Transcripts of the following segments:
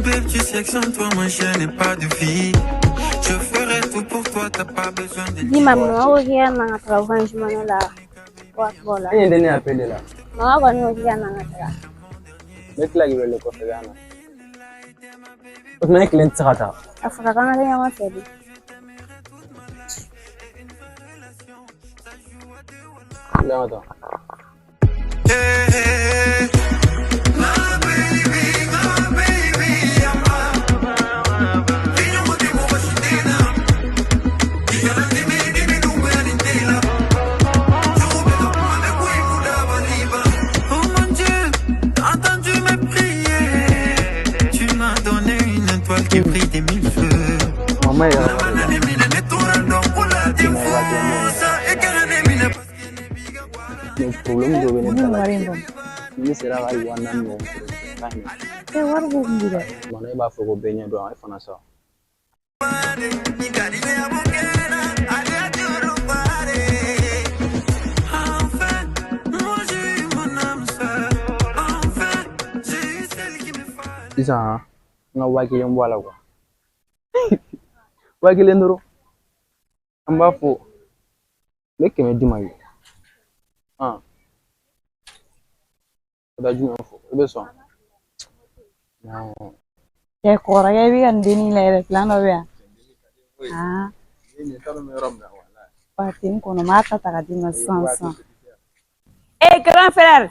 bébé, tu sais que sans toi, moi, je n'ai pas de vie. Je ferai tout pour toi, t'as pas besoin de dire. Dis-moi, moi, je viens de travailler, je m'en là. Voilà. Ni ndeni apende la. Moi, je viens de là. Metla gibele ko fegana. Otna client sakata. Afrika kana le yama fedi. La mata. Qui brille des mille feux. Mama ya. Le problem do bene tala. Ni sera ga wana no. Te warbu ngire. Mana ba fo ko benya do ay fana sa. Isa nga wakilen wala ko. Wakilen duro. Amba fo. Leke me dimayi. Da juma fo. Be so. No. Ke kora ga bi kan dini le plan do ya. Ni tano me rom na wala. Patin kono mata ta ga dina sansan. Grand frère.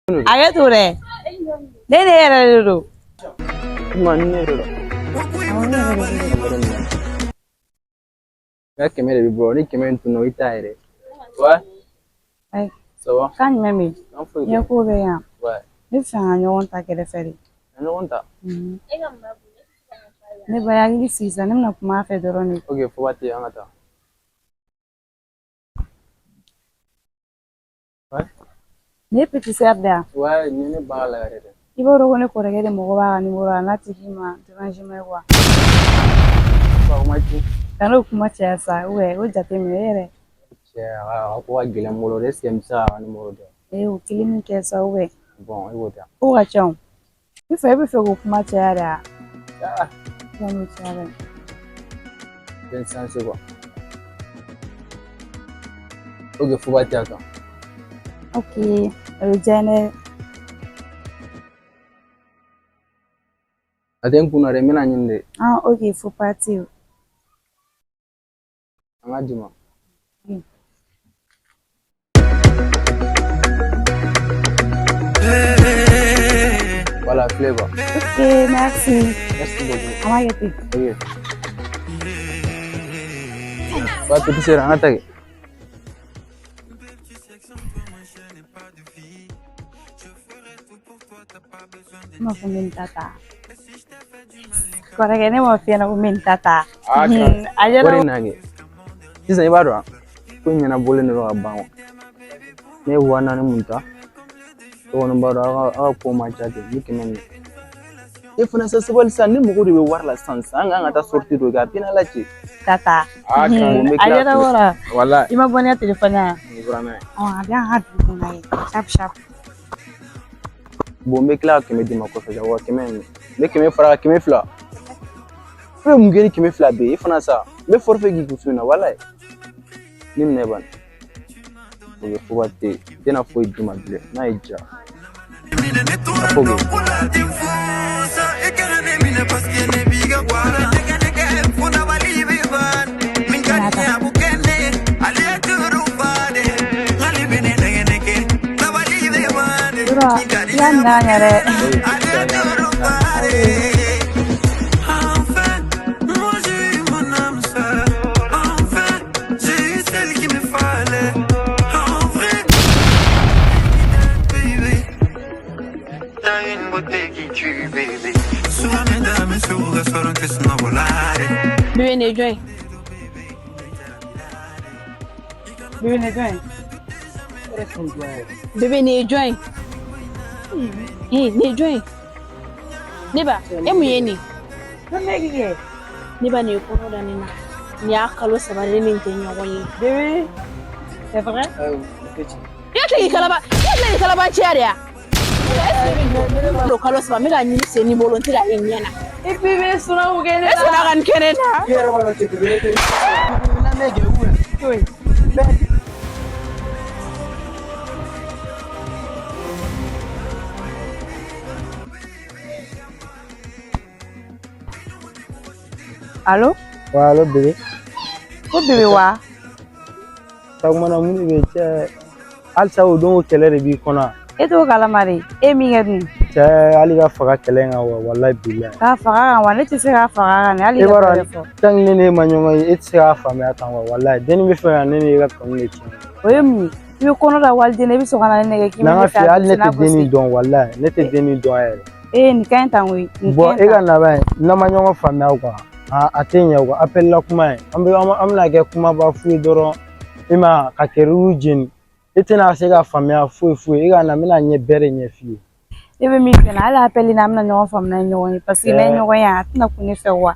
Age ture. Dene era do. Man ne do. Ya kemere bi bro ni kemen tu no itaire. Wa? Ai, So wa? kan meme. An fo Ya ko be ya. wa. Ni fa nyon ta kere feri. Ano onta? Ne ba ya ngi sisa ne na kuma fe doro ni. Okay, fo wati angata. Wa? Ne petit serda. Wa ni ne ba la gare. Ibo ro ne ko rege de mo ba ni mo ra na ti hima transhime wa. Ba ma ti. Kano kuma chesa we o jate mi ere. Che ko wa gele mo lo res kemsa ni mo do. O kilimi kesa we. Bon, iwo ta. O ga chon. Ife be fe ko kuma chara. Ah, Ya mi chara. ben sanse quoi. Okay, fo wati aka. Okay, jene Aten kuna re mena nyinde. okay, faut partir. Anga dima. Voilà, flavor. Okay, merci. Merci beaucoup. Amayeti. Okay. Ba tu sera angata ke. Ma commentata. Kora gene mo fiena commentata. Ajara. Wari nage. Sisa ibado. Ko nyana bole ne ro abango. Ne wana ne munta. To no bado aga ko ma chate ni kemen. Ifuna sasibol san ni mugo de warla sansa anga ta sorti do ga pina lachi. Tata. Kan Ajara wala. Wala. Ima bonia telefona. Vraiment. Abia hadu nai. Sharp. Bombe kla keme di makofa jawa keme me keme fara keme fla. Fe mungeni keme fla be ifuna sa. Me forfait gi kusuna wala. Nim neban. Oge fuwate tena foi duma bile na ija. Apoge. Yanda nyare. Bébé ne join. Bébé ne join. Ne join. Neba, emu yeni. Neba ne kono da nina. Ni akalo sabare min tenya woni. Bébé. C'est vrai? Petit. Yatli kalaba chiaria. Lo kalo saba me ka ɲini sen ni bolo tira e ɲɛna. Et puis be suna u kene. E sona kan kene na. Yɛrɛ b'a dɔn tɛ kelen na ne kɛ Oui. Allô? wa alo bebe Ko bebe wa? tagmana mun be cɛ halisa o don o kɛlɛ de b'i kɔnɔ E to kalamari. E min kɛ dun? cɛ hali ka faga kɛlɛ in kan wa wallahi billahi K'a faga kan wa ne tɛ se k'a faga kan hali e ka b'a fɔ. dɔn tant que ne ma ɲɔgɔn ye e tɛ se k'a faamuya tan wa wallahi denni bɛ fɛ ka ne ni e ka kanu de tiɲɛ O ye mun ye? I bɛ kɔnɔ da waliden na i bɛ sɔn ka na ne nɛgɛ k'i n'an bɛ ka fili hali ne tɛ denni dɔn wallahi ne tɛ denni dɔn yɛrɛ nin ka ɲi tan koyi. bon e ka na ban n'an ma ɲɔgɔn faamuya quoi a tɛ ɲɛ quoi appel la kuma ye an bɛna kɛ kumaba fu ye dɔrɔn i ma ka kɛriw jeni e tɛna se ka faamuya foyi foyi e ka na n bɛna ɲɛ bɛɛ de ɲɛ f'i ye E bɛ min fɛ na hali appel na an bɛna ɲɔgɔn faamuya ni ɲɔgɔn ye parce que ne ɲɔgɔn ye a tɛna kun ne fɛ wa.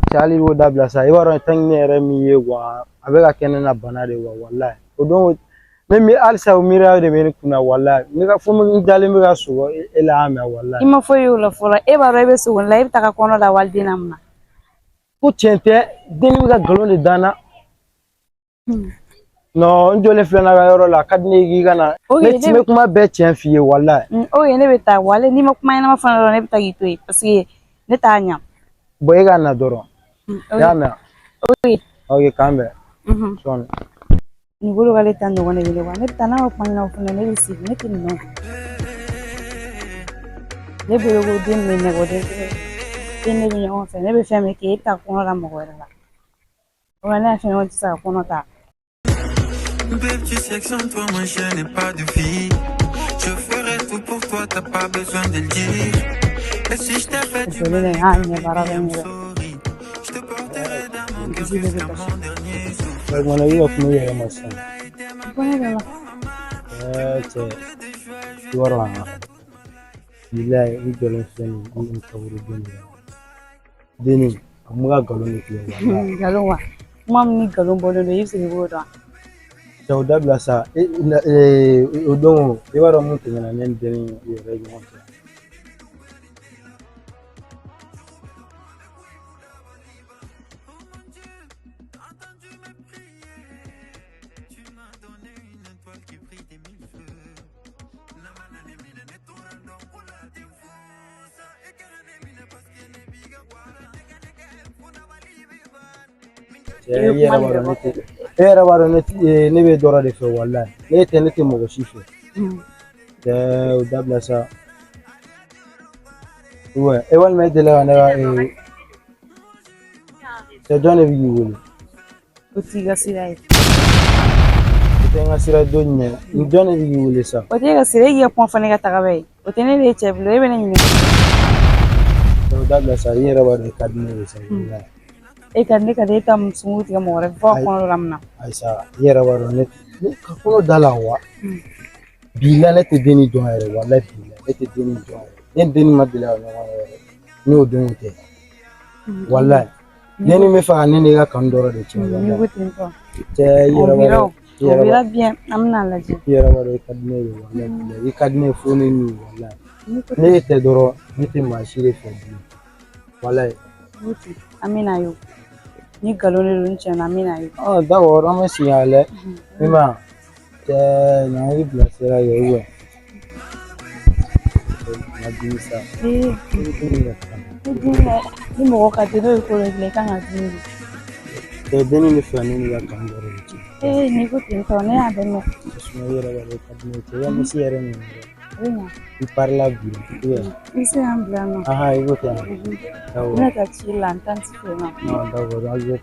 cɛ hali b'o dabila sa i b'a dɔn tant que ne yɛrɛ min ye quoi a bɛ ka kɛ ne na bana de wa wallahi o don ne mi halisa o miiriya de bɛ ne kunna wallahi ne ka fo n dalen bɛ ka sɔgɔ e la y'a mɛn wallahi I ma foyi y'o la fɔlɔ e b'a dɔn e bɛ sogo la e bɛ taga kɔnɔ da waliden na mun na. ko tiɲɛ tɛ denni bɛ ka nkalon de dan na non n jɔlen filɛ n'a ka yɔrɔ la a ka di ne ye k'i ka na ne ti bɛ kuma bɛɛ tiɲɛ f'i ye wallahi O ye ne bɛ taa wa ale n'i ma kuma ɲɛnama fana dɔrɔn ne bɛ taa k'i to yen parce que ne t'a ɲa. bon e ka na dɔrɔn i y'a mɛn ok k'an bɛn sɔɔni Nin bolo k'ale ta ɲɔgɔn de wele wa ne bɛ taa n'a ka kuma ɲɛnama fana ne bɛ sigi ne tɛ nin dɔn. Ne bolo ko den bɛ nɛgɛ den ne bɛ ɲɔgɔn fɛ ne bɛ fɛn min kɛ e bɛ taa kɔnɔ da mɔgɔ wɛrɛ la. Wa ne y'a fɛ ɲɔgɔn tɛ se ka kɔnɔ ta. Babe, tu sais que sans toi, moi je n'ai pas de vie. Je ferai tout pour toi, t'as pas besoin de le dire. Et si je t'ai fait du mal, I'm sorry. Je te porterai dans mon cœur jusqu'à mon dernier souffle. mana yi ka kuma yɛrɛ ma sisan Ko ne bɛ la. cɛ i b'a dɔn a bilayi n jɔlen filɛ nin ye n kaburu den de la denni a kun bɛ ka nkalon de tigɛ wallahi Nkalon wa kuma min ni nkalon bɔlen don i bɛ se k'i b'o dɔn. cɛ o dabila sa o don i b'a dɔn mun tɛmɛna ne ni denni yɛrɛ ɲɔgɔn cɛ e yɛrɛ b'a dɔn ne bɛ dɔrɔn de fɛ wallahi ne tɛ ne tɛ mɔgɔ si fɛ cɛ o dabila sa e walima e delila ka ne ka cɛ jɔn de bɛ k'i wele O t'i ka sira ye. o tɛ n ka sira dɔ ɲɛ jɔn de bɛ k'i wele sa O t'e ka sira e k'i ka kuma fɔ ne ka taga bɛ ye o tɛ ne de ye cɛ bolo e bɛ ne ɲininka. cɛ o dabila sa i yɛrɛ b'a dɔn i ka di ne de sa wallahi E ka ne ka e ta musungu tigɛ mɔgɔ wɛrɛ fɔ a kɔnɔ la min na. ayisa i yɛrɛ b'a dɔn ne ka kɔnɔ da la wa bilahi ne tɛ denni dɔn yɛrɛ wallahi bilahi ne tɛ denni dɔn yɛrɛ ne ni denni ma deli ka ɲɔgɔn ye yɛrɛ n'o don tɛ wallahi denni bɛ fɛ ka ne ni ka kanu dɔrɔn de tiɲɛ N'i ko ten tɔ. cɛ i yɛrɛ b'a dɔn O bira bien an bɛna lajɛ. i yɛrɛ b'a dɔn i ka di ne ye wallahi bilahi i ka di ne ye fo ne ni wallahi ne tɛ dɔrɔn ne tɛ maa si de fɛ bilen wallahi An bɛna ye o ni nkalon de don tiɲɛ na an bɛna ye. d'accord an bɛ sigi a lajɛ i ma cɛ n'an y'i bilasira kɛ n ka dimi sa Ni mɔgɔ ka di n'o ye ko dɔ dilan i kan ka dimi de. cɛ denni bɛ fɛ ne ni ka kanu dɔrɔn de tiɲɛ N'i ko ten tɔ ne y'a bɛ mɛn. i yɛrɛ b'a dɔn i ka di ne ye cɛ i ka misi yɛrɛ min yɛrɛ A bɛ ɲa. i parila bi I bɛ se k'an bila yan nɔ. i ko ten d'accord Ne ka ci la n tanti fɛ yen nɔ. d'accord an bɛ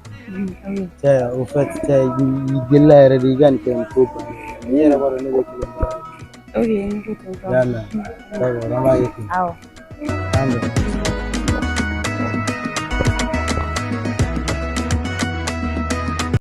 cɛ au fait cɛ i delila yɛrɛ de i ka nin kɛ nin ko ban i yɛrɛ b'a dɔn ne bɛ kile min na Ok ni ko ten tɔ. i y'a mɛn d'accord an b'a ye ten Awɔ. an bɛn